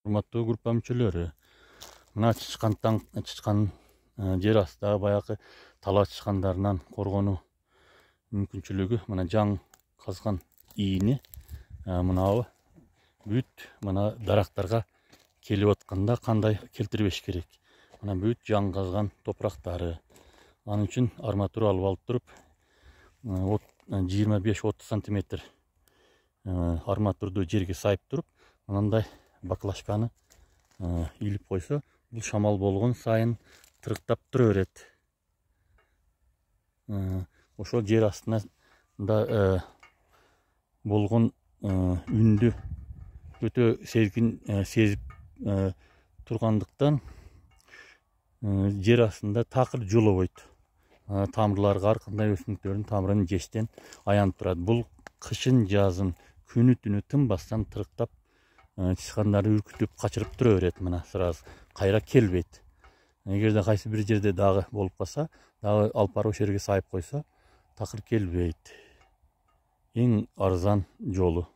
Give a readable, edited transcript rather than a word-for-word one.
Урматтуу группа мүчөлөрү, мына чычкан жер астындагы баягы тала чычкандарынан коргонуу мүмкүнчүлүгү мына жаң казган ийини мынабы бүт мына дарактарга келип атканда кандай келтирбеш керек. Мына бүт жаң казган топурактары. Анын үчүн арматура алып алып туруп 25-30 сантиметр арматурду жерге сайып туруп, мындай баклажканы илип койсо, бул шамал болгон сайын тырыктап тура берет. Ошол жер астында болгон үндү өтө серкин сезип тургандыктан жер астында такыр жолобойт. Тамырларга ар кандай өсүмдүктөрдүн тамырын жештен аянып турат. Бул кышын жазын күнү түнү тынбастан тырыктап чычкандарды үркүтүп качырып тура берет. Мына сразу кайра келбейт. Эгерде кайсы бир жерде дагы болуп калса, дагы алып барып ошол жерге сайып койсо, такыр келбейт. Эң арзан жолу.